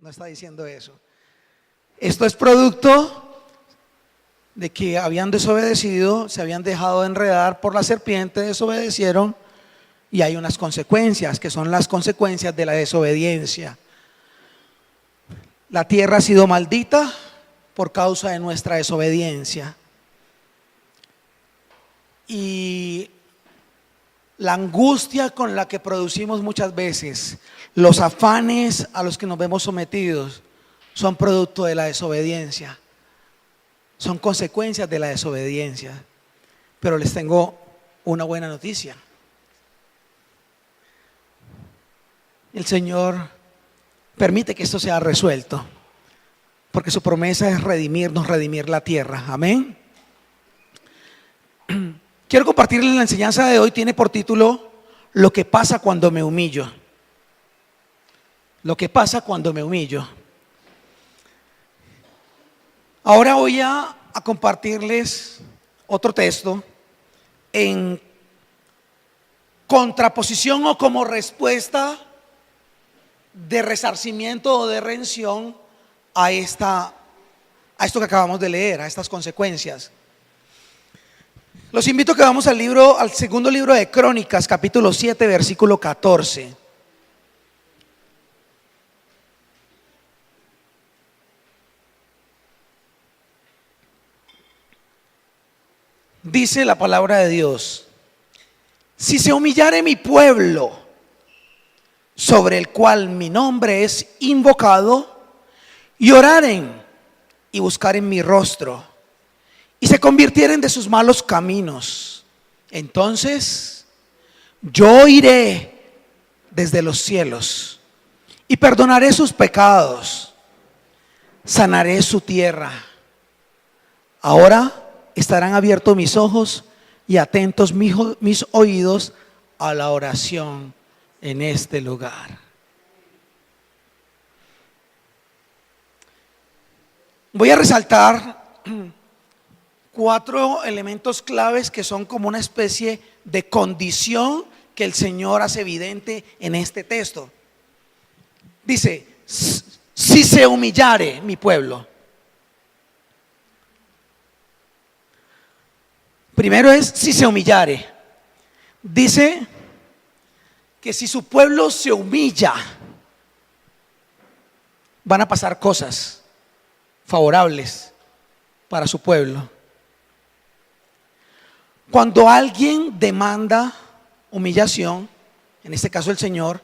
no está diciendo eso. Esto es producto de que habían desobedecido, se habían dejado enredar por la serpiente, desobedecieron y hay unas consecuencias que son las consecuencias de la desobediencia. La tierra ha sido maldita por causa de nuestra desobediencia. Y la angustia con la que producimos muchas veces, los afanes a los que nos vemos sometidos, son producto de la desobediencia, son consecuencias de la desobediencia. Pero les tengo una buena noticia. El Señor permite que esto sea resuelto, porque su promesa es redimirnos, redimir la tierra. Amén. Quiero compartirles la enseñanza de hoy. Tiene por título: lo que pasa cuando me humillo. Lo que pasa cuando me humillo. Ahora voy a compartirles otro texto en contraposición o como respuesta de resarcimiento o de redención a esto que acabamos de leer, a estas consecuencias. Los invito a que vamos al segundo libro de Crónicas, capítulo 7, versículo 14. Dice la palabra de Dios: si se humillare mi pueblo, sobre el cual mi nombre es invocado, y oraren y buscaren mi rostro, y se convirtieren de sus malos caminos, entonces yo oiré desde los cielos y perdonaré sus pecados, sanaré su tierra. Ahora estarán abiertos mis ojos y atentos mis oídos a la oración en este lugar. Voy a resaltar 4 elementos claves que son como una especie de condición que el Señor hace evidente en este texto. Dice: si se humillare mi pueblo. Primero es si se humillare. Dice que si su pueblo se humilla, van a pasar cosas favorables para su pueblo. Cuando alguien demanda humillación, en este caso el Señor,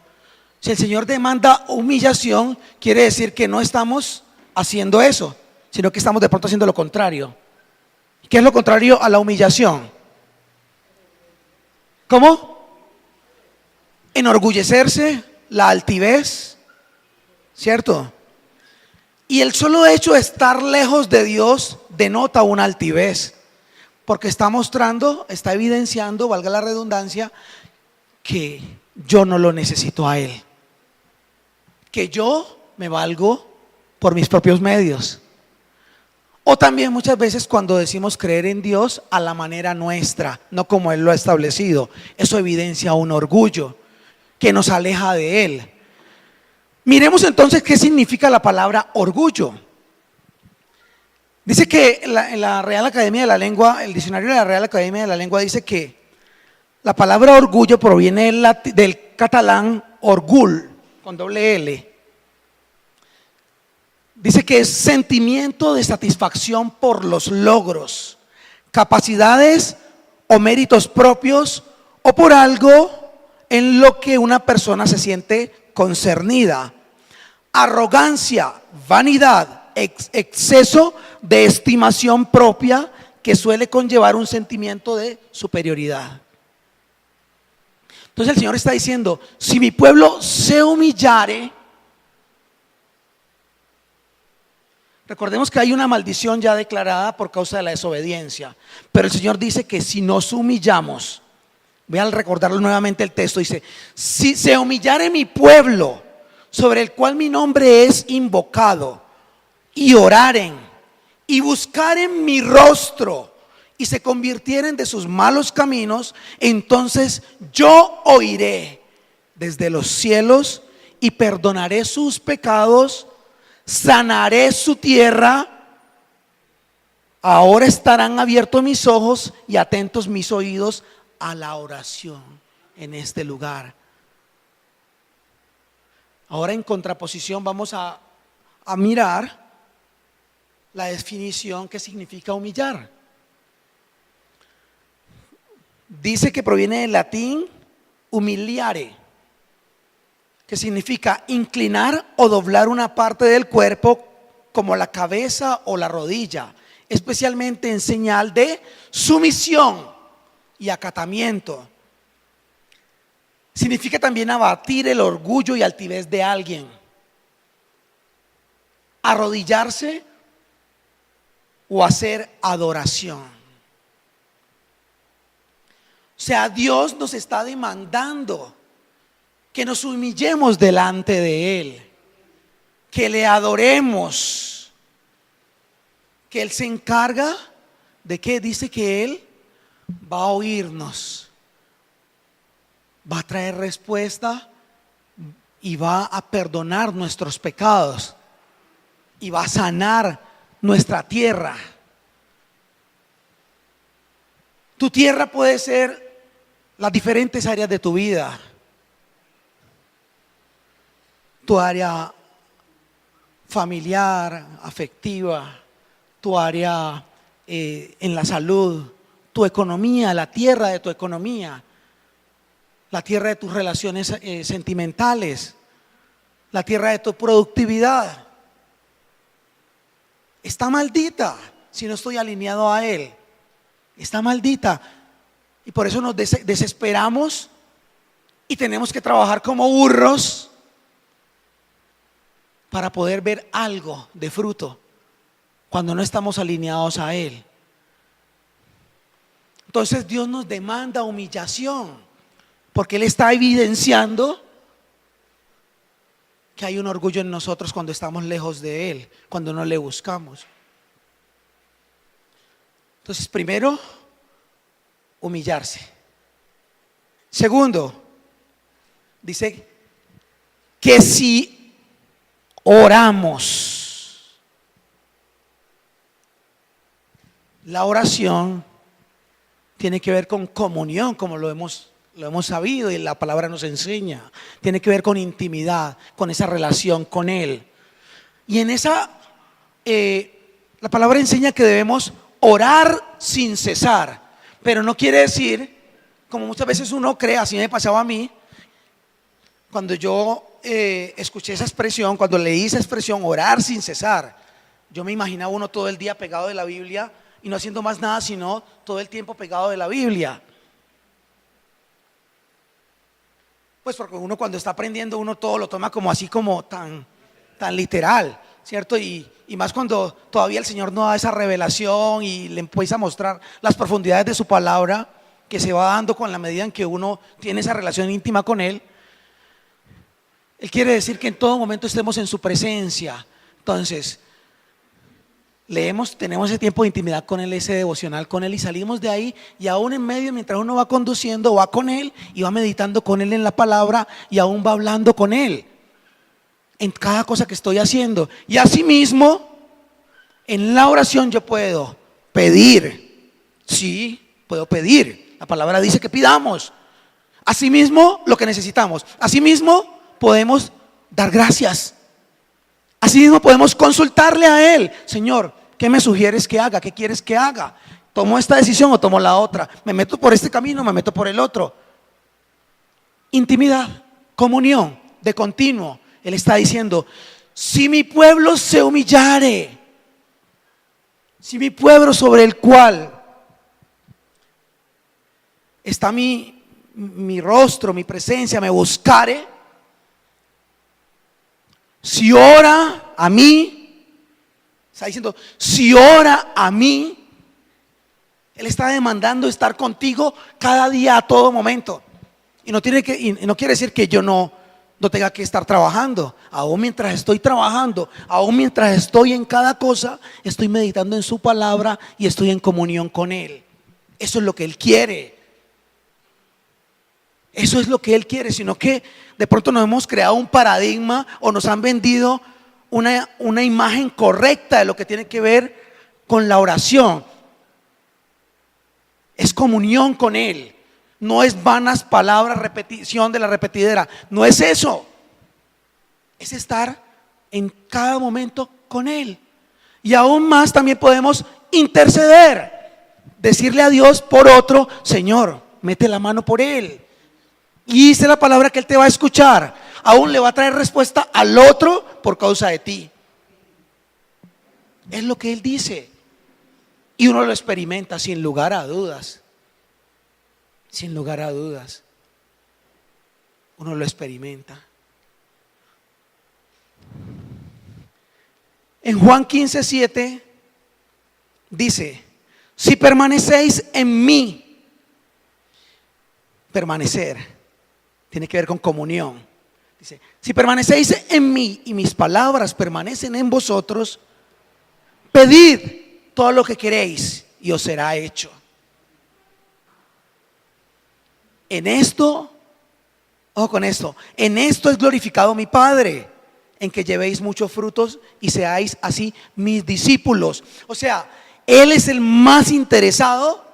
si el Señor demanda humillación, quiere decir que no estamos haciendo eso, sino que estamos de pronto haciendo lo contrario. ¿Qué es lo contrario a la humillación? ¿Cómo? Enorgullecerse, la altivez, ¿cierto? Y el solo hecho de estar lejos de Dios denota una altivez, porque está mostrando, está evidenciando, valga la redundancia, que yo no lo necesito a Él, que yo me valgo por mis propios medios. O también muchas veces cuando decimos creer en Dios a la manera nuestra, no como Él lo ha establecido, eso evidencia un orgullo que nos aleja de Él. Miremos entonces qué significa la palabra orgullo. Dice que en la Real Academia de la Lengua, el diccionario de la Real Academia de la Lengua dice que la palabra orgullo proviene del catalán orgul, con doble L. Dice que es sentimiento de satisfacción por los logros, capacidades o méritos propios o por algo en lo que una persona se siente concernida. Arrogancia, vanidad, exceso de estimación propia que suele conllevar un sentimiento de superioridad. Entonces el Señor está diciendo: si mi pueblo se humillare. Recordemos que hay una maldición ya declarada por causa de la desobediencia, pero el Señor dice que si nos humillamos, voy a recordarlo nuevamente el texto, dice: si se humillare mi pueblo, sobre el cual mi nombre es invocado, y oraren y buscaren mi rostro y se convirtieren de sus malos caminos, entonces yo oiré desde los cielos y perdonaré sus pecados, sanaré su tierra. Ahora estarán abiertos mis ojos y atentos mis oídos a la oración en este lugar. Ahora, en contraposición, vamos a mirar la definición que significa humillar. Dice que proviene del latín humiliare, que significa inclinar o doblar una parte del cuerpo como la cabeza o la rodilla, especialmente en señal de sumisión y acatamiento. Significa también abatir el orgullo y altivez de alguien. Arrodillarse o hacer adoración. O sea, Dios nos está demandando que nos humillemos delante de Él, que le adoremos, que Él se encarga de que dice que Él va a oírnos, va a traer respuesta y va a perdonar nuestros pecados y va a sanar nuestra tierra. Tu tierra puede ser las diferentes áreas de tu vida. Tu área familiar, afectiva, tu área en la salud, tu economía, la tierra de tu economía, la tierra de tus relaciones sentimentales, la tierra de tu productividad. Está maldita si no estoy alineado a Él. Está maldita. Y por eso nos desesperamos y tenemos que trabajar como burros para poder ver algo de fruto cuando no estamos alineados a Él. Entonces Dios nos demanda humillación, porque Él está evidenciando que hay un orgullo en nosotros cuando estamos lejos de Él, cuando no le buscamos. Entonces, primero, humillarse. Segundo, dice que si oramos, la oración tiene que ver con comunión, como lo hemos sabido y la palabra nos enseña. Tiene que ver con intimidad, con esa relación con Él. Y en esa, la palabra enseña que debemos orar sin cesar. Pero no quiere decir, como muchas veces uno cree, así me pasaba a mí, cuando yo escuché esa expresión, cuando leí esa expresión, orar sin cesar, yo me imaginaba uno todo el día pegado de la Biblia y no haciendo más nada, sino todo el tiempo pegado de la Biblia. Pues porque uno cuando está aprendiendo, uno todo lo toma como así, como tan literal, ¿cierto? Y más cuando todavía el Señor no da esa revelación y le empieza a mostrar las profundidades de su palabra, que se va dando con la medida en que uno tiene esa relación íntima con Él. Él quiere decir que en todo momento estemos en su presencia. Entonces, leemos, tenemos ese tiempo de intimidad con Él, ese devocional con Él, y salimos de ahí, y aún en medio, mientras uno va conduciendo, va con Él y va meditando con Él en la palabra, y aún va hablando con Él en cada cosa que estoy haciendo. Y asimismo, en la oración yo puedo pedir. Sí, puedo pedir. La palabra dice que pidamos. Asimismo, lo que necesitamos. Asimismo, podemos dar gracias. Asimismo, podemos consultarle a Él. Señor, ¿qué me sugieres que haga? ¿Qué quieres que haga? ¿Tomo esta decisión o tomo la otra? ¿Me meto por este camino o me meto por el otro? Intimidad, comunión de continuo. Él está diciendo: si mi pueblo se humillare, si mi pueblo sobre el cual está mi rostro, mi presencia, me buscare, si ora a mí, está diciendo, si ora a mí, Él está demandando estar contigo cada día, a todo momento. Y no quiere decir que yo no tenga que estar trabajando. Aún mientras estoy trabajando, aún mientras estoy en cada cosa, estoy meditando en su palabra y estoy en comunión con Él. Eso es lo que Él quiere. Eso es lo que Él quiere. Sino que de pronto nos hemos creado un paradigma o nos han vendido una imagen correcta de lo que tiene que ver con la oración. Es comunión con Él. No es vanas palabras, repetición de la repetidera. No es eso. Es estar en cada momento con Él. Y aún más también podemos interceder. Decirle a Dios por otro: Señor, mete la mano por él. Y dice la palabra que Él te va a escuchar. Aún le va a traer respuesta al otro por causa de ti. Es lo que Él dice. Y uno lo experimenta sin lugar a dudas. Sin lugar a dudas. Uno lo experimenta. En Juan 15:7 dice: si permanecéis en mí. Permanecer tiene que ver con comunión. Dice: si permanecéis en mí y mis palabras permanecen en vosotros, pedid todo lo que queréis y os será hecho. En esto, ojo con esto, en esto es glorificado mi Padre, en que llevéis muchos frutos y seáis así mis discípulos. O sea, Él es el más interesado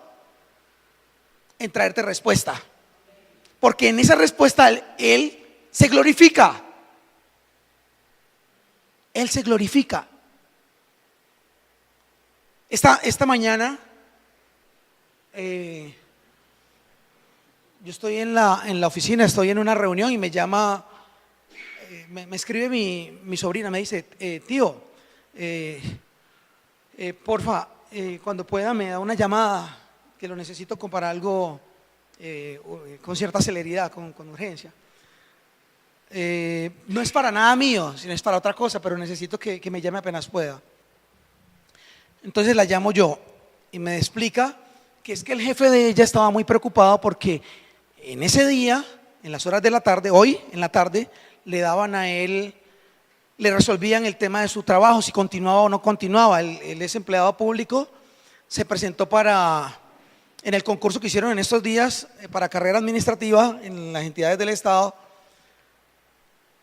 en traerte respuesta, porque en esa respuesta Él se glorifica. Él se glorifica. Esta mañana yo estoy en la oficina, estoy en una reunión y me llama, me escribe mi sobrina, me dice: tío, porfa, cuando pueda me da una llamada, que lo necesito para algo con cierta celeridad, con urgencia. No es para nada mío, sino es para otra cosa, pero necesito que me llame apenas pueda. Entonces la llamo yo y me explica que es que el jefe de ella estaba muy preocupado porque en ese día, en las horas de la tarde, hoy en la tarde, le daban a él, le resolvían el tema de su trabajo, si continuaba o no continuaba. Él es empleado público, se presentó en el concurso que hicieron en estos días para carrera administrativa en las entidades del Estado,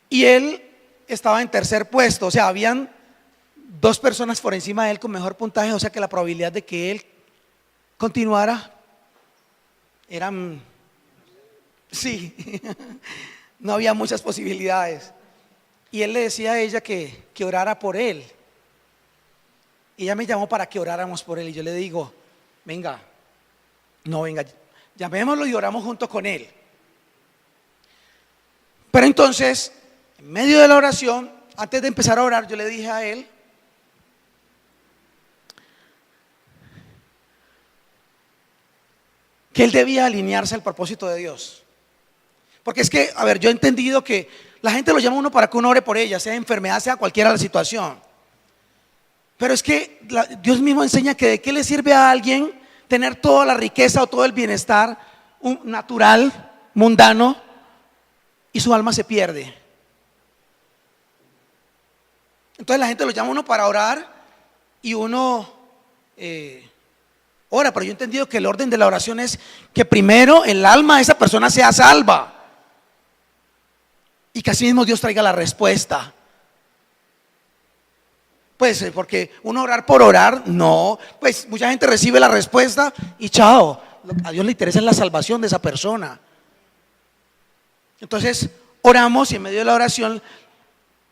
y él estaba en tercer puesto. O sea, habían 2 personas por encima de él con mejor puntaje, o sea que la probabilidad de que él continuara eran, sí, no había muchas posibilidades. Y él le decía a ella que orara por él. Y ella me llamó para que oráramos por él, y yo le digo: venga, llamémoslo y oramos junto con él. Pero entonces, en medio de la oración, antes de empezar a orar, yo le dije a él que él debía alinearse al propósito de Dios. Porque es que, a ver, yo he entendido que la gente lo llama a uno para que uno ore por ella, sea enfermedad, sea cualquiera la situación. Pero es que Dios mismo enseña que de qué le sirve a alguien tener toda la riqueza o todo el bienestar natural, mundano, y su alma se pierde. Entonces la gente lo llama a uno para orar y uno ora, pero yo he entendido que el orden de la oración es que primero el alma de esa persona sea salva y que así mismo Dios traiga la respuesta. Pues porque uno orar por orar, no, pues mucha gente recibe la respuesta y chao, a Dios le interesa la salvación de esa persona. Entonces oramos, y en medio de la oración,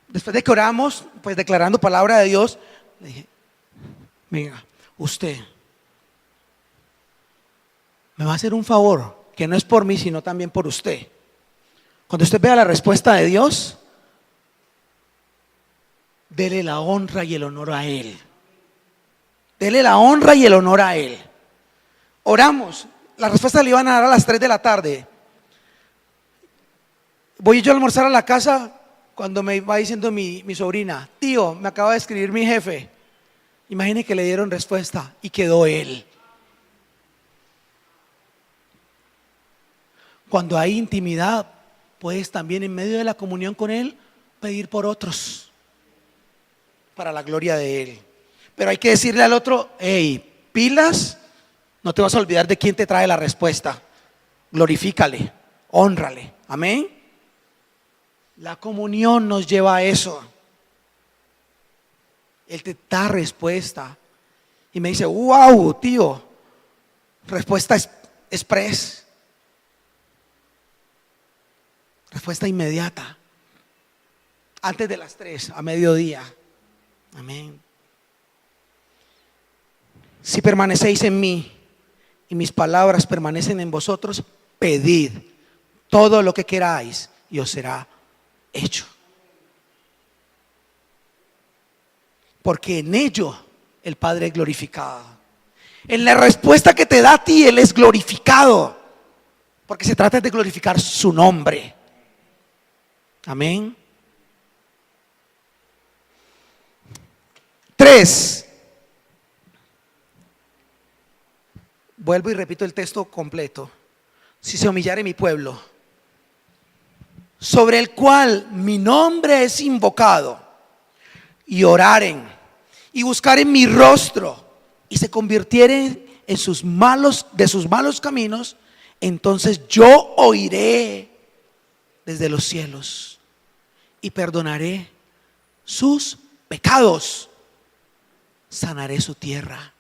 después de que oramos, pues declarando palabra de Dios, le dije: venga, usted me va a hacer un favor, que no es por mí, sino también por usted. Cuando usted vea la respuesta de Dios, dele la honra y el honor a Él. Dele la honra y el honor a Él. Oramos, la respuesta le iban a dar a las 3 de la tarde. Voy yo a almorzar a la casa cuando me va diciendo mi sobrina: tío, me acaba de escribir mi jefe. Imagine que le dieron respuesta y quedó él. Cuando hay intimidad, puedes también en medio de la comunión con Él pedir por otros, para la gloria de Él. Pero hay que decirle al otro: hey, pilas, no te vas a olvidar de quién te trae la respuesta. Glorifícale, hónrale. Amén. La comunión nos lleva a eso. Él te da respuesta. Y me dice, wow, tío, respuesta express, respuesta inmediata, antes de las 3, a mediodía. Amén. Si permanecéis en mí y mis palabras permanecen en vosotros, pedid todo lo que queráis y os será hecho. Porque en ello el Padre es glorificado. En la respuesta que te da a ti, Él es glorificado. Porque se trata de glorificar su nombre. Amén. 3. Vuelvo y repito el texto completo. Si se humillare mi pueblo, sobre el cual mi nombre es invocado, y oraren y buscaren mi rostro y se convirtieren de sus malos caminos, entonces yo oiré desde los cielos y perdonaré sus pecados, sanaré su tierra.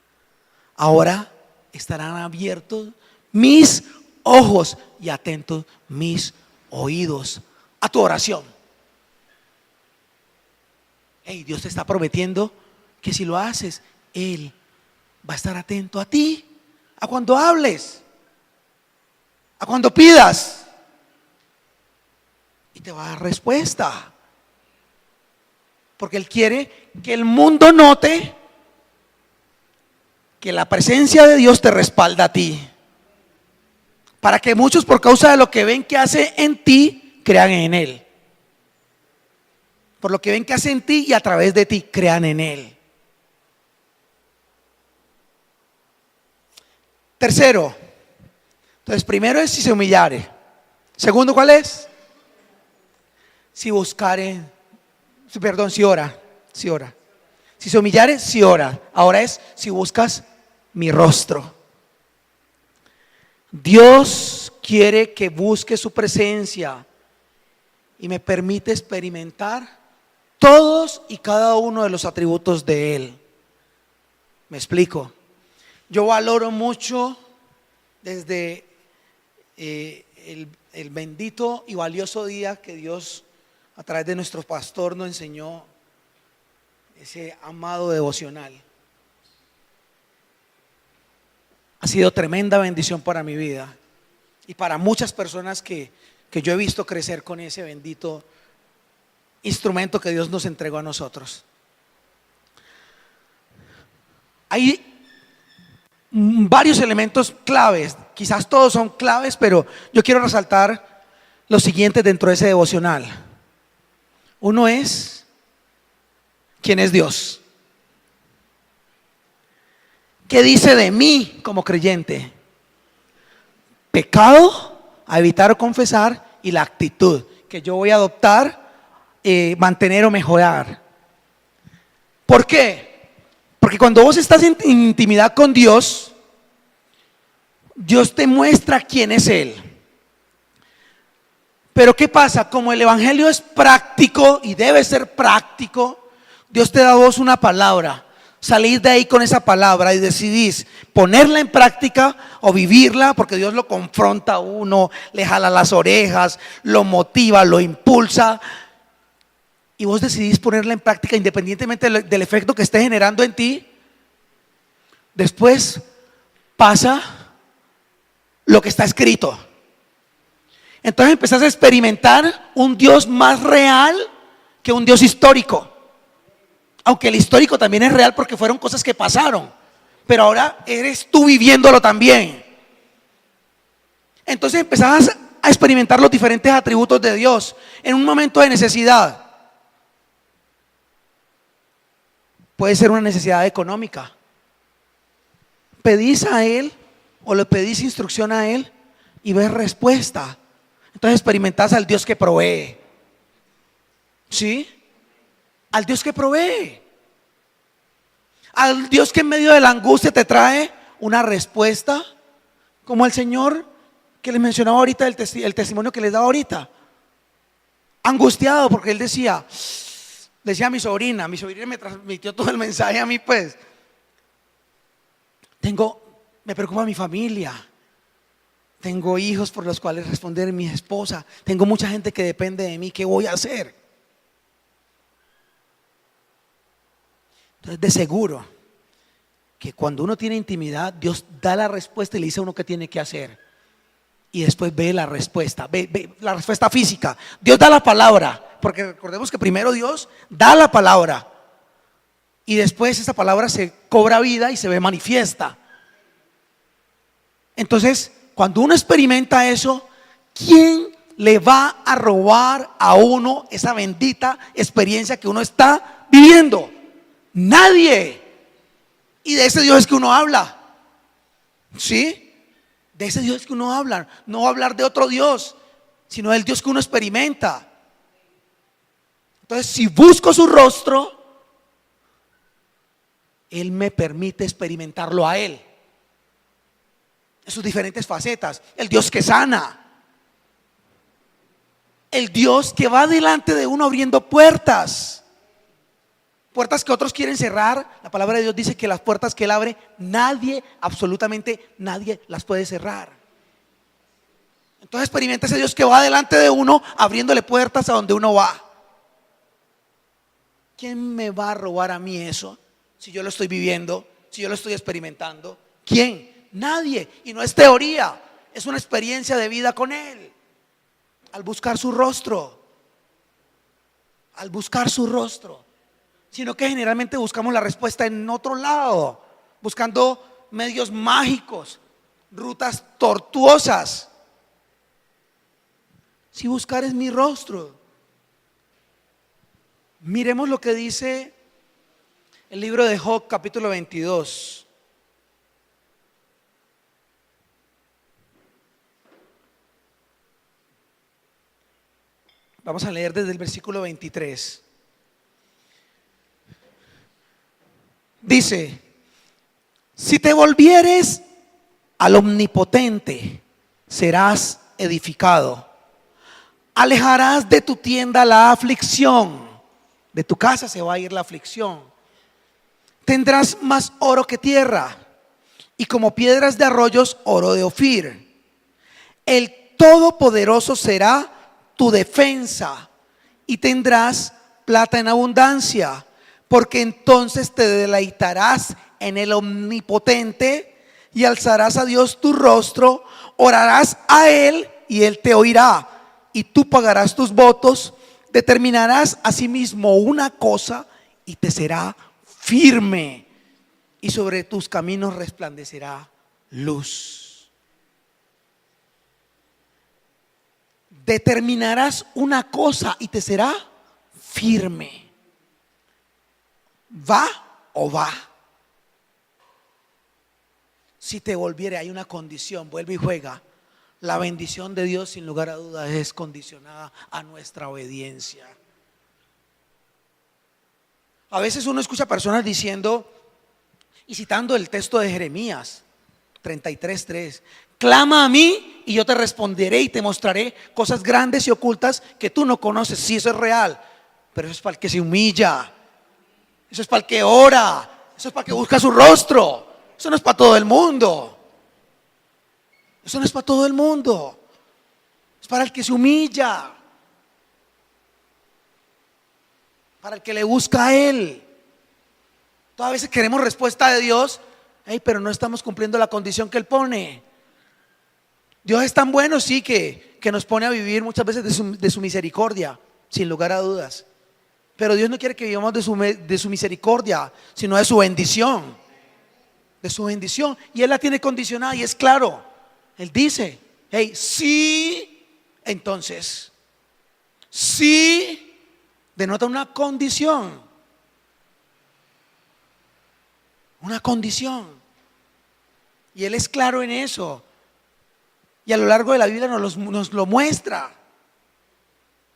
Ahora estarán abiertos mis ojos y atentos mis oídos a tu oración. Hey, Dios te está prometiendo que si lo haces, Él va a estar atento a ti, a cuando hables, a cuando pidas, y te va a dar respuesta. Porque Él quiere que el mundo note que la presencia de Dios te respalda a ti, para que muchos, por causa de lo que ven que hace en ti, crean en Él. Por lo que ven que hace en ti y a través de ti, crean en Él. Tercero, entonces primero es si se humillare. Segundo, ¿cuál es? Si buscare, si ora. Si se humillare, si ora. Ahora es si buscas mi rostro. Dios quiere que busque su presencia y me permite experimentar todos y cada uno de los atributos de Él. Me explico. Yo valoro mucho desde el bendito y valioso día que Dios a través de nuestro pastor nos enseñó ese amado devocional. Ha sido tremenda bendición para mi vida y para muchas personas que yo he visto crecer con ese bendito instrumento que Dios nos entregó a nosotros. Hay varios elementos claves, quizás todos son claves, pero yo quiero resaltar los siguientes dentro de ese devocional. Uno es: ¿quién es Dios? ¿Qué dice de mí como creyente? Pecado a evitar o confesar, y la actitud que yo voy a adoptar, mantener o mejorar. ¿Por qué? Porque cuando vos estás en intimidad con Dios, Dios te muestra quién es Él. Pero ¿qué pasa? Como el evangelio es práctico y debe ser práctico, Dios te da a vos una palabra. Salís de ahí con esa palabra y decidís ponerla en práctica o vivirla, porque Dios lo confronta a uno, le jala las orejas, lo motiva, lo impulsa, y vos decidís ponerla en práctica independientemente del efecto que esté generando en ti. Después pasa lo que está escrito. Entonces empezás a experimentar un Dios más real que un Dios histórico. Aunque el histórico también es real porque fueron cosas que pasaron, pero ahora eres tú viviéndolo también. Entonces empezás a experimentar los diferentes atributos de Dios en un momento de necesidad. Puede ser una necesidad económica. Pedís a Él o le pedís instrucción a Él y ves respuesta. Entonces experimentás al Dios que provee. ¿Sí? Al Dios que provee. Al Dios que en medio de la angustia te trae una respuesta, como el Señor que les mencionaba ahorita, el testimonio que les daba ahorita. Angustiado porque él decía: Decía mi sobrina me transmitió todo el mensaje a mí, pues. Me preocupa mi familia. Tengo hijos por los cuales responder, mi esposa. Tengo mucha gente que depende de mí. ¿Qué voy a hacer? Entonces, de seguro que cuando uno tiene intimidad, Dios da la respuesta y le dice a uno qué tiene que hacer. Y después ve la respuesta, ve la respuesta física. Dios da la palabra, porque recordemos que primero Dios da la palabra y después esa palabra se cobra vida y se ve manifiesta. Entonces, cuando uno experimenta eso, ¿quién le va a robar a uno esa bendita experiencia que uno está viviendo? Nadie. Y de ese Dios es que uno habla. ¿Sí? De ese Dios es que uno habla. No va a hablar de otro Dios, sino del Dios que uno experimenta. Entonces, si busco su rostro, Él me permite experimentarlo a Él en sus diferentes facetas. El Dios que sana, el Dios que va delante de uno abriendo puertas, puertas que otros quieren cerrar. La palabra de Dios dice que las puertas que Él abre, nadie, absolutamente nadie las puede cerrar. Entonces experimenta ese Dios que va delante de uno abriéndole puertas a donde uno va. ¿Quién me va a robar a mí eso? Si yo lo estoy viviendo, si yo lo estoy experimentando. ¿Quién? Nadie. Y no es teoría, es una experiencia de vida con Él. Al buscar su rostro, al buscar su rostro. Sino que generalmente buscamos la respuesta en otro lado, buscando medios mágicos, rutas tortuosas. Si buscar es mi rostro. Miremos lo que dice el libro de Job, capítulo 22. Vamos a leer desde el versículo 23. Dice: si te volvieres al Omnipotente, serás edificado. Alejarás de tu tienda la aflicción. De tu casa se va a ir la aflicción. Tendrás más oro que tierra, y como piedras de arroyos, oro de Ofir. El Todopoderoso será tu defensa, y tendrás plata en abundancia, porque entonces te deleitarás en el Omnipotente y alzarás a Dios tu rostro, orarás a Él y Él te oirá, y tú pagarás tus votos, determinarás asimismo una cosa y te será firme, y sobre tus caminos resplandecerá luz. Determinarás una cosa y te será firme. ¿Va o va? Si te volviere, hay una condición, vuelve y juega. La bendición de Dios, sin lugar a dudas, es condicionada a nuestra obediencia. A veces uno escucha personas diciendo y citando el texto de Jeremías 33:3: clama a mí y yo te responderé y te mostraré cosas grandes y ocultas que tú no conoces. Sí, eso es real, pero eso es para el que se humilla, eso es para el que ora, eso es para el que busca su rostro. Eso no es para todo el mundo. Eso no es para todo el mundo. Es para el que se humilla, para el que le busca a Él. Todas veces queremos respuesta de Dios, pero no estamos cumpliendo la condición que Él pone. Dios es tan bueno, sí, que nos pone a vivir muchas veces de su misericordia, sin lugar a dudas. Pero Dios no quiere que vivamos de su misericordia, sino de su bendición. De su bendición. Y Él la tiene condicionada y es claro. Él dice: sí, entonces, sí, denota una condición. Una condición. Y Él es claro en eso. Y a lo largo de la Biblia nos lo muestra.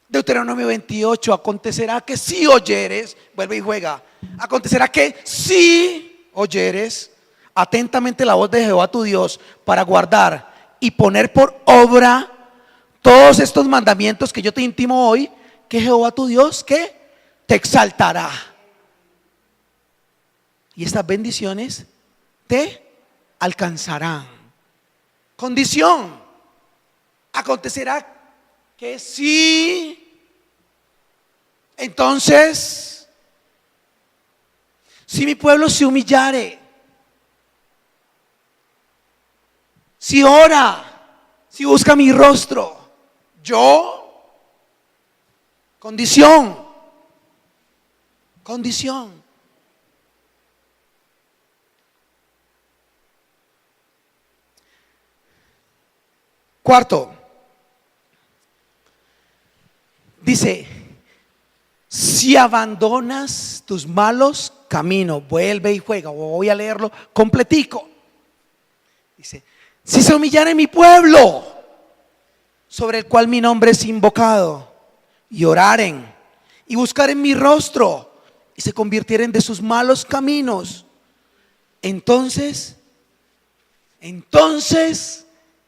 Deuteronomio 28: acontecerá que si oyeres, vuelve y juega, acontecerá que si oyeres atentamente la voz de Jehová tu Dios, para guardar y poner por obra todos estos mandamientos que yo te intimo hoy, que Jehová tu Dios, ¿qué? te exaltará. Y estas bendiciones te alcanzarán. Condición: acontecerá que sí. Entonces, si mi pueblo se humillare, si ora, si busca mi rostro, yo, condición. Cuarto, dice: si abandonas tus malos caminos, vuelve y juega. Voy a leerlo completico. Dice: si se humillare mi pueblo, sobre el cual mi nombre es invocado, y oraren y buscaren mi rostro, y se convirtieren de sus malos caminos, entonces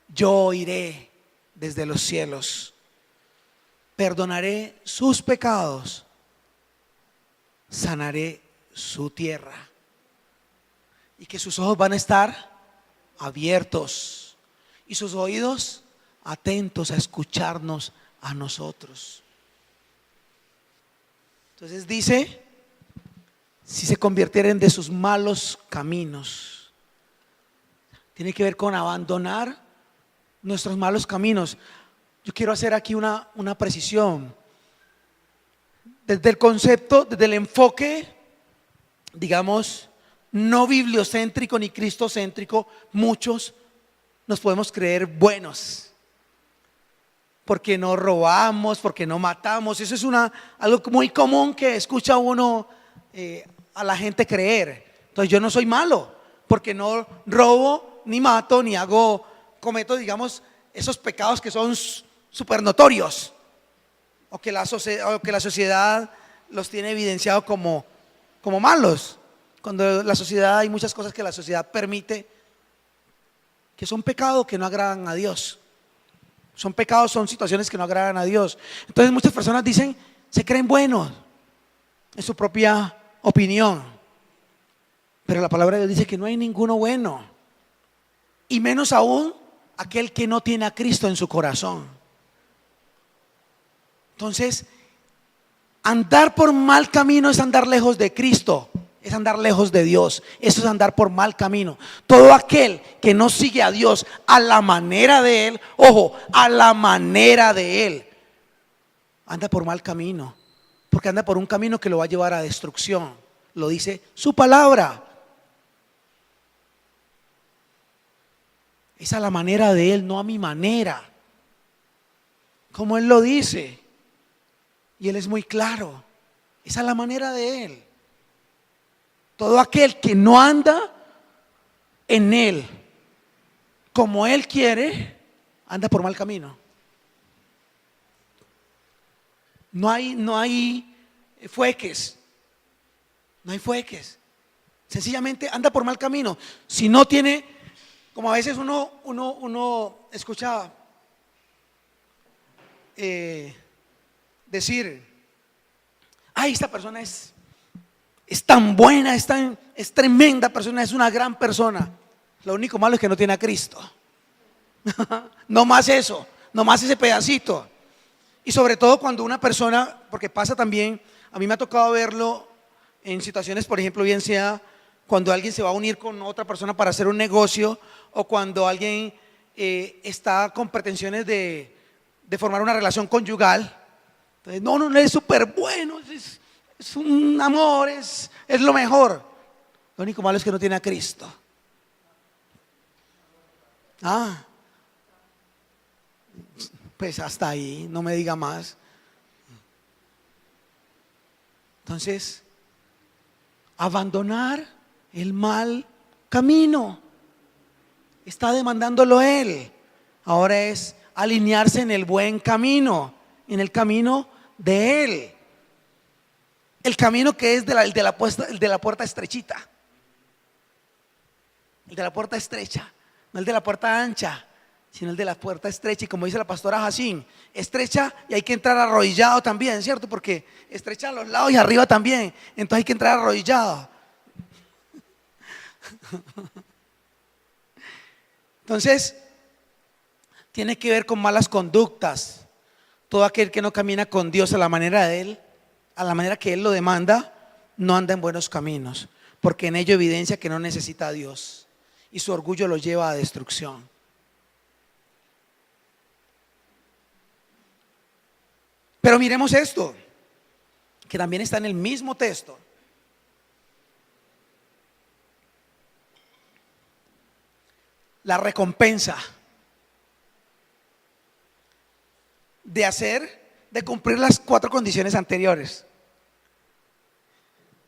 yo oiré desde los cielos, perdonaré sus pecados, sanaré su tierra. Y que sus ojos van a estar abiertos y sus oídos atentos a escucharnos a nosotros. Entonces dice: si se convirtieren de sus malos caminos. Tiene que ver con abandonar nuestros malos caminos. Yo quiero hacer aquí una precisión. Desde el concepto, desde el enfoque, digamos, no bibliocéntrico ni cristocéntrico, muchos nos podemos creer buenos, porque no robamos, porque no matamos. Eso es algo muy común que escucha uno a la gente creer. Entonces, yo no soy malo, porque no robo, ni mato, ni cometo, digamos, esos pecados que son súper notorios, o que la sociedad los tiene evidenciado como malos, cuando la sociedad, hay muchas cosas que la sociedad permite que son pecados que no agradan a Dios. Son pecados, son situaciones que no agradan a Dios. Entonces muchas personas se creen buenos en su propia opinión, pero la palabra de Dios dice que no hay ninguno bueno, y menos aún aquel que no tiene a Cristo en su corazón. Entonces, andar por mal camino es andar lejos de Cristo, es andar lejos de Dios. Eso es andar por mal camino. Todo aquel que no sigue a Dios a la manera de Él, ojo, a la manera de Él, anda por mal camino, porque anda por un camino que lo va a llevar a destrucción. Lo dice su palabra. Es a la manera de Él, no a mi manera, como Él lo dice. Y Él es muy claro, es a la manera de Él. Todo aquel que no anda en Él como Él quiere, anda por mal camino. No hay fueques. No hay fueques. Sencillamente anda por mal camino. Si no tiene, como a veces uno escucha decir: ay, esta persona es tan buena, es tremenda persona, es una gran persona. Lo único malo es que no tiene a Cristo. No más eso, no más ese pedacito. Y sobre todo cuando una persona, porque pasa también, a mí me ha tocado verlo en situaciones, por ejemplo, bien sea cuando alguien se va a unir con otra persona para hacer un negocio, o cuando alguien está con pretensiones de formar una relación conyugal. Entonces, no, es súper bueno, es un amor, es lo mejor. Lo único malo es que no tiene a Cristo. Pues hasta ahí, no me diga más. Entonces, abandonar el mal camino está demandándolo Él. Ahora es alinearse en el buen camino, en el camino de Él. El camino que es el de la puerta estrechita. El de la puerta estrecha, no el de la puerta ancha. sino el de la puerta estrecha. Y como dice la pastora Jacín, estrecha y hay que entrar arrodillado también, ¿cierto? Porque estrecha a los lados y arriba también, entonces hay que entrar arrodillado. Entonces, tiene que ver con malas conductas. Todo aquel que no camina con Dios a la manera de Él, a la manera que Él lo demanda, no anda en buenos caminos, porque en ello evidencia que no necesita a Dios y su orgullo lo lleva a destrucción. Pero miremos esto, que también está en el mismo texto. La recompensa de cumplir las 4 condiciones anteriores.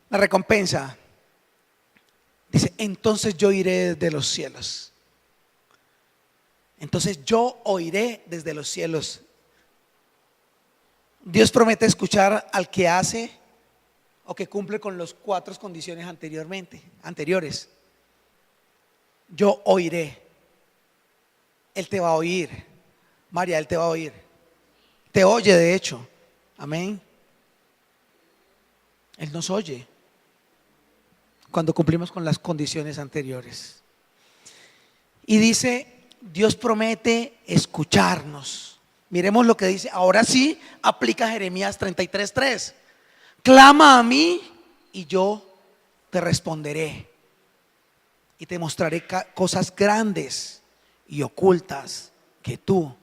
La recompensa dice: entonces yo iré desde los cielos. Entonces yo oiré desde los cielos. Dios promete escuchar al que hace o que cumple con las 4 condiciones anteriores. Yo oiré. Él te va a oír. María, Él te va a oír. Te oye, de hecho. Amén. Él nos oye cuando cumplimos con las condiciones anteriores. Y dice, Dios promete escucharnos. Miremos lo que dice. Ahora sí aplica Jeremías 33:3. Clama a mí y yo te responderé y te mostraré cosas grandes y ocultas que tú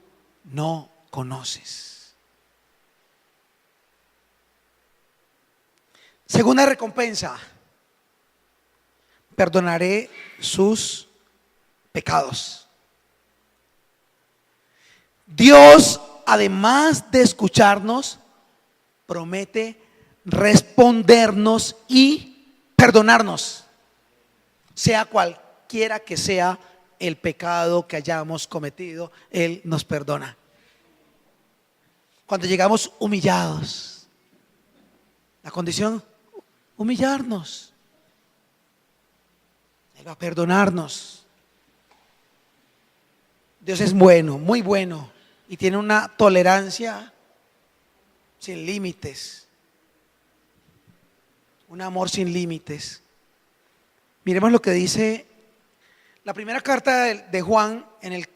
no conoces. Segunda recompensa: perdonaré sus pecados. Dios, además de escucharnos, promete respondernos y perdonarnos, sea cualquiera que sea el pecado que hayamos cometido. Él nos perdona. Cuando llegamos humillados, la condición, humillarnos, Él va a perdonarnos. Dios es bueno, muy bueno, y tiene una tolerancia sin límites, un amor sin límites. Miremos lo que dice la primera carta de Juan, en el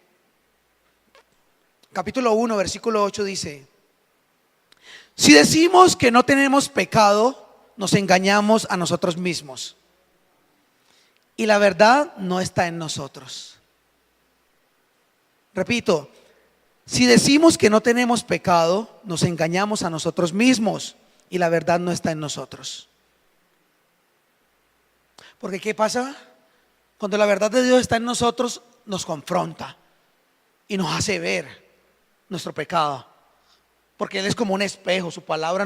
capítulo 1, versículo 8, dice: si decimos que no tenemos pecado, nos engañamos a nosotros mismos y la verdad no está en nosotros. Repito, si decimos que no tenemos pecado, nos engañamos a nosotros mismos y la verdad no está en nosotros. Porque ¿qué pasa? Cuando la verdad de Dios está en nosotros, nos confronta y nos hace ver nuestro pecado. Porque Él es como un espejo, su palabra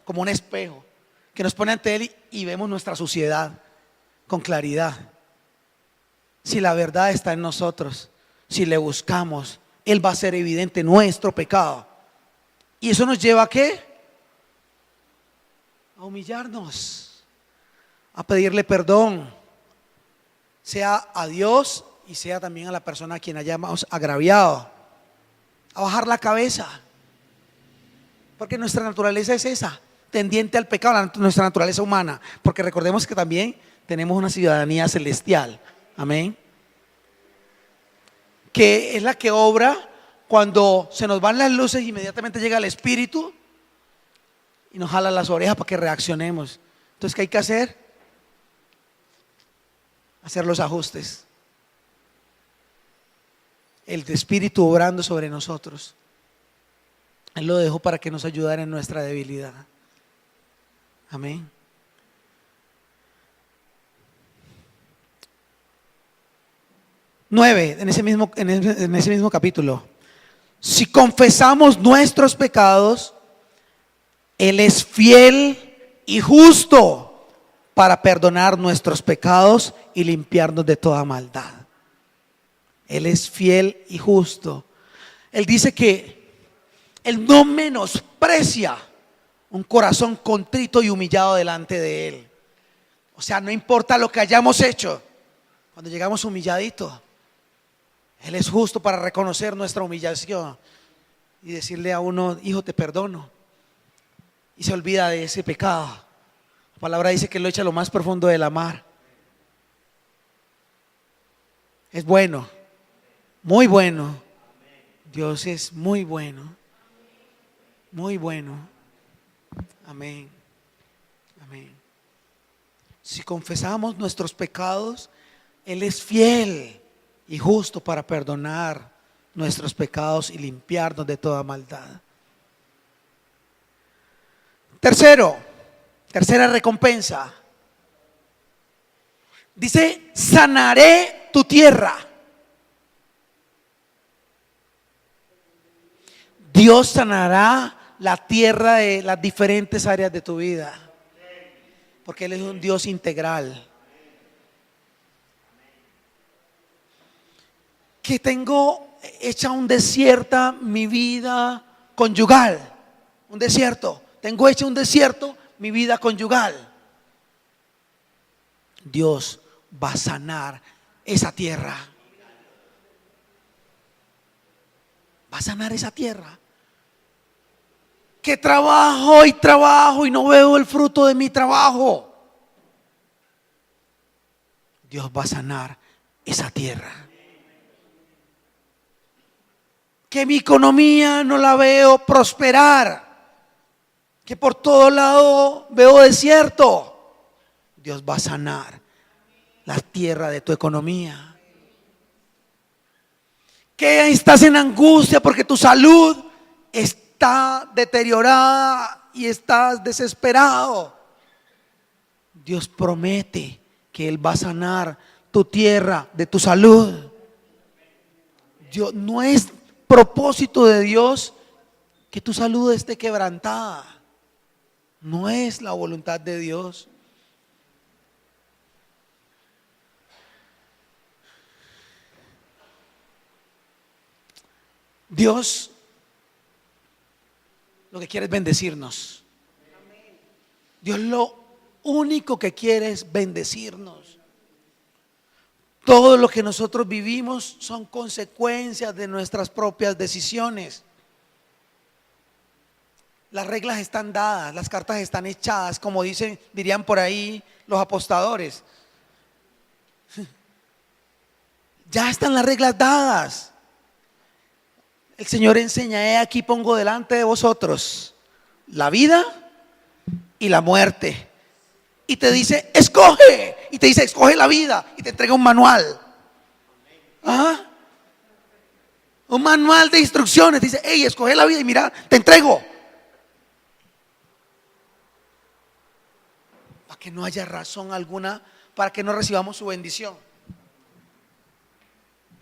como un espejo que nos pone ante Él y vemos nuestra suciedad con claridad. Si la verdad está en nosotros, si le buscamos, Él va a hacer evidente nuestro pecado. ¿Y eso nos lleva a qué? A humillarnos, a pedirle perdón, sea a Dios y sea también a la persona a quien hayamos agraviado, a bajar la cabeza, porque nuestra naturaleza es esa, tendiente al pecado, nuestra naturaleza humana, porque recordemos que también tenemos una ciudadanía celestial. Amén. Que es la que obra cuando se nos van las luces, inmediatamente llega el Espíritu y nos jala las orejas para que reaccionemos. Entonces, ¿qué hay que hacer? Hacer los ajustes. El Espíritu obrando sobre nosotros. Él lo dejó para que nos ayudara en nuestra debilidad. Amén. Nueve, en ese mismo capítulo: si confesamos nuestros pecados, Él es fiel y justo para perdonar nuestros pecados y limpiarnos de toda maldad. Él es fiel y justo. Él dice que Él no menosprecia un corazón contrito y humillado delante de Él. O sea, no importa lo que hayamos hecho, cuando llegamos humilladitos, Él es justo para reconocer nuestra humillación y decirle a uno: hijo, te perdono. Y se olvida de ese pecado. La palabra dice que lo echa a lo más profundo de la mar. Es bueno, muy bueno. Dios es muy bueno, muy bueno. Amén, amén. Si confesamos nuestros pecados, Él es fiel y justo para perdonar nuestros pecados y limpiarnos de toda maldad. Tercera recompensa. Dice: sanaré tu tierra. Dios sanará la tierra de las diferentes áreas de tu vida, porque Él es un Dios integral. Que tengo hecha un desierta mi vida conyugal, un desierto. Tengo hecha un desierto mi vida conyugal. Dios va a sanar esa tierra. Va a sanar esa tierra. Que trabajo y no veo el fruto de mi trabajo. Dios va a sanar esa tierra. Que mi economía no la veo prosperar, que por todo lado veo desierto. Dios va a sanar la tierra de tu economía. Que estás en angustia porque tu salud está deteriorada y estás desesperado. Dios promete que Él va a sanar tu tierra de tu salud. Dios, no es propósito de Dios que tu salud esté quebrantada. No es la voluntad de Dios. Dios lo que quiere es bendecirnos. Dios lo único que quiere es bendecirnos. Todo lo que nosotros vivimos son consecuencias de nuestras propias decisiones. Las reglas están dadas, las cartas están echadas, como dirían por ahí los apostadores. Ya están las reglas dadas. El Señor enseña: he aquí pongo delante de vosotros la vida y la muerte. Y te dice: escoge. Y te dice: escoge la vida. Y te entrega un manual. ¿Ah? Un manual de instrucciones. Dice: hey, escoge la vida y mira, te entrego. Para que no haya razón alguna para que no recibamos su bendición.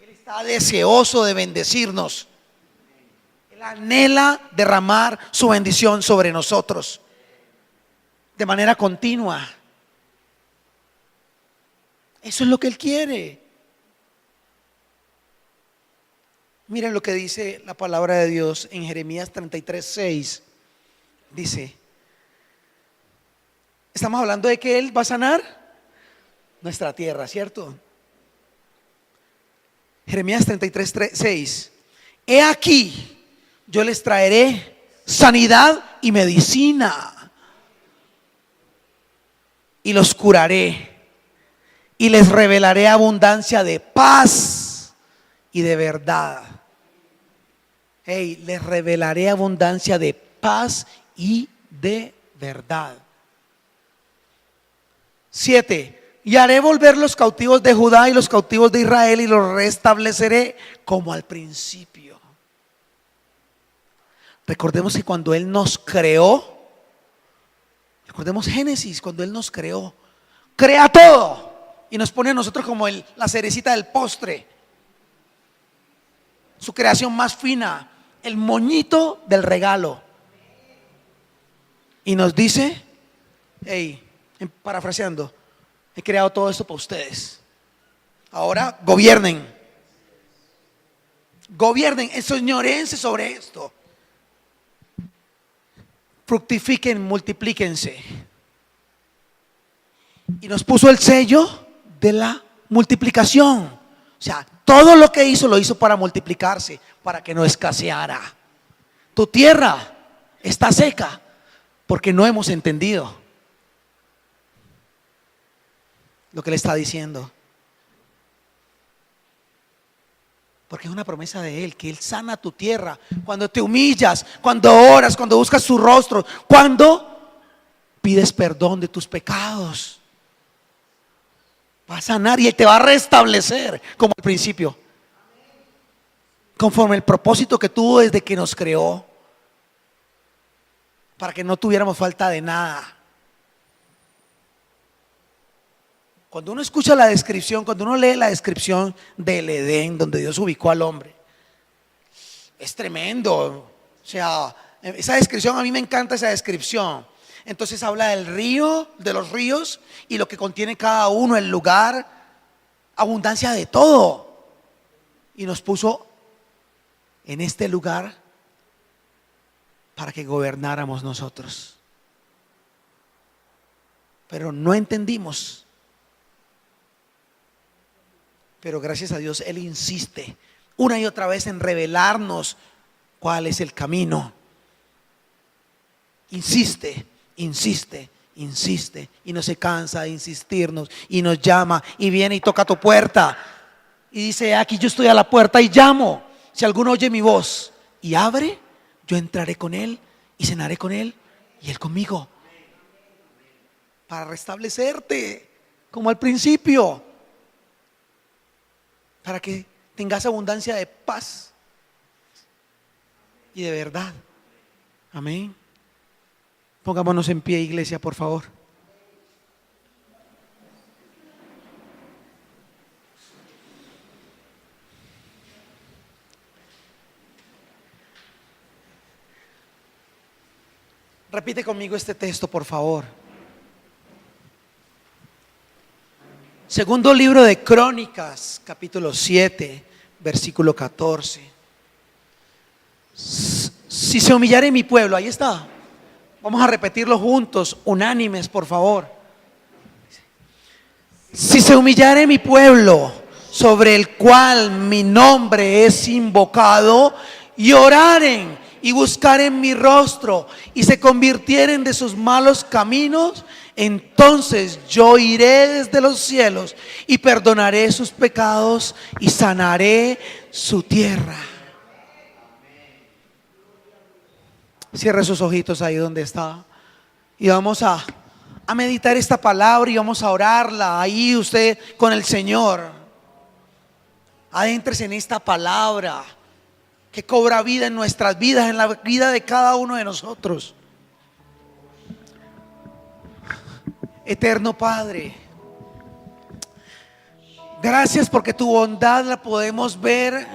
Él está deseoso de bendecirnos. Él anhela derramar su bendición sobre nosotros de manera continua. Eso es lo que Él quiere. Miren lo que dice la palabra de Dios en Jeremías 33:6. Dice: estamos hablando de que Él va a sanar nuestra tierra, ¿cierto? Jeremías 33:6. He aquí, yo les traeré sanidad y medicina, y los curaré, y les revelaré abundancia de paz y de verdad. Hey, les revelaré abundancia de paz y de verdad. 7. Y haré volver los cautivos de Judá y los cautivos de Israel, y los restableceré como al principio. Recordemos que cuando Él nos creó, recordemos Génesis, cuando Él nos creó, crea todo y nos pone a nosotros como la cerecita del postre, su creación más fina, el moñito del regalo. Y nos dice: hey, parafraseando, he creado todo esto para ustedes. Ahora gobiernen, enseñoréense sobre esto. Fructifiquen, multiplíquense. Y nos puso el sello de la multiplicación. O sea, todo lo que hizo lo hizo para multiplicarse, para que no escaseara. Tu tierra está seca porque no hemos entendido lo que le está diciendo. Porque es una promesa de Él, que Él sana tu tierra. Cuando te humillas, cuando oras, cuando buscas su rostro, cuando pides perdón de tus pecados, va a sanar y Él te va a restablecer como al principio, conforme el propósito que tuvo desde que nos creó, para que no tuviéramos falta de nada. Cuando uno escucha la descripción, cuando uno lee la descripción del Edén, donde Dios ubicó al hombre, es tremendo. O sea, esa descripción, a mí me encanta esa descripción. Entonces habla del río, de los ríos y lo que contiene cada uno, el lugar, abundancia de todo. Y nos puso en este lugar para que gobernáramos nosotros. Pero no entendimos. Pero gracias a Dios Él insiste una y otra vez en revelarnos cuál es el camino. Insiste, insiste, insiste y no se cansa de insistirnos y nos llama y viene y toca tu puerta y dice: aquí yo estoy a la puerta y llamo. Si alguno oye mi voz y abre, yo entraré con él y cenaré con él y él conmigo, para restablecerte como al principio, para que tengas abundancia de paz y de verdad. Amén. Pongámonos en pie, iglesia, por favor. Repite conmigo este texto, por favor. Segundo libro de Crónicas, capítulo 7, versículo 14. Si se humillare mi pueblo, ahí está. Vamos a repetirlo juntos, unánimes, por favor. Si se humillare mi pueblo, sobre el cual mi nombre es invocado, y oraren y buscaren mi rostro y se convirtieren de sus malos caminos, entonces yo iré desde los cielos y perdonaré sus pecados y sanaré su tierra. Cierre sus ojitos ahí donde está y vamos a meditar esta palabra y vamos a orarla ahí usted con el Señor. Adéntrese en esta palabra que cobra vida en nuestras vidas, en la vida de cada uno de nosotros. Eterno Padre, gracias porque tu bondad la podemos ver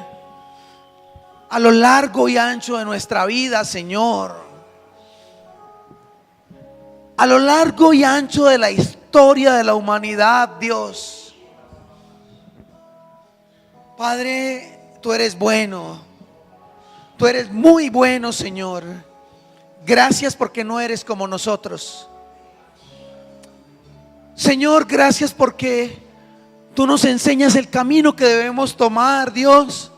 a lo largo y ancho de nuestra vida, Señor. A lo largo y ancho de la historia de la humanidad, Dios. Padre, tú eres bueno. Tú eres muy bueno, Señor. Gracias porque no eres como nosotros. Señor, gracias porque tú nos enseñas el camino que debemos tomar, Dios,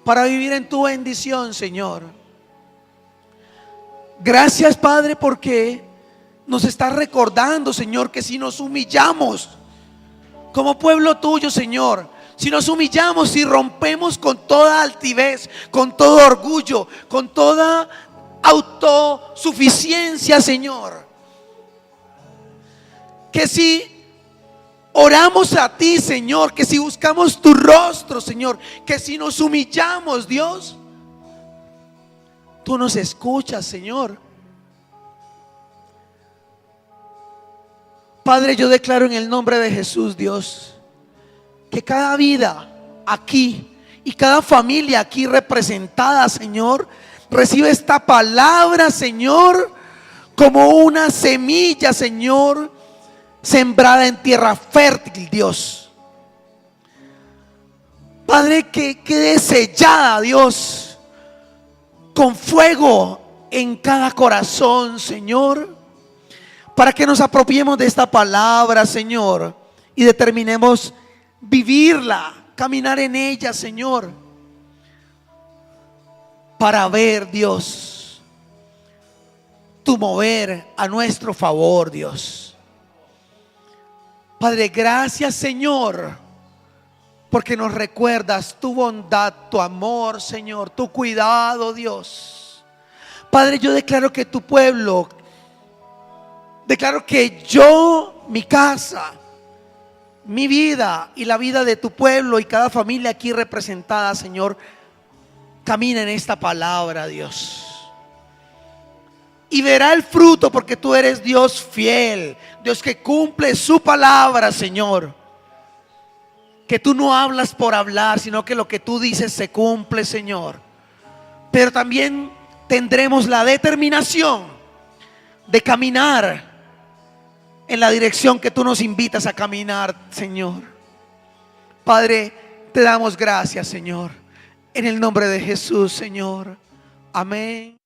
para vivir en tu bendición, Señor. Gracias, Padre, porque nos estás recordando, Señor, que si nos humillamos como pueblo tuyo, Señor, si nos humillamos y rompemos con toda altivez, con todo orgullo, con toda autosuficiencia, Señor, que si oramos a ti, Señor, que si buscamos tu rostro, Señor, que si nos humillamos, Dios, tú nos escuchas, Señor. Padre, yo declaro en el nombre de Jesús, Dios, que cada vida aquí y cada familia aquí representada, Señor, recibe esta palabra, Señor, como una semilla, Señor, sembrada en tierra fértil, Dios. Padre, que quede sellada, Dios, con fuego en cada corazón, Señor, para que nos apropiemos de esta palabra, Señor, y determinemos vivirla caminar en ella, Señor, para ver, Dios, tu mover a nuestro favor, Dios. Padre, gracias, Señor, porque nos recuerdas tu bondad, tu amor, Señor, tu cuidado, Dios. Padre, yo declaro que tu pueblo, declaro que yo, mi casa, mi vida y la vida de tu pueblo y cada familia aquí representada, Señor, camina en esta palabra, Dios. Y verá el fruto, porque tú eres Dios fiel, Dios que cumple su palabra, Señor. Que tú no hablas por hablar, sino que lo que tú dices se cumple, Señor. Pero también tendremos la determinación de caminar en la dirección que tú nos invitas a caminar, Señor. Padre, te damos gracias, Señor, en el nombre de Jesús, Señor. Amén.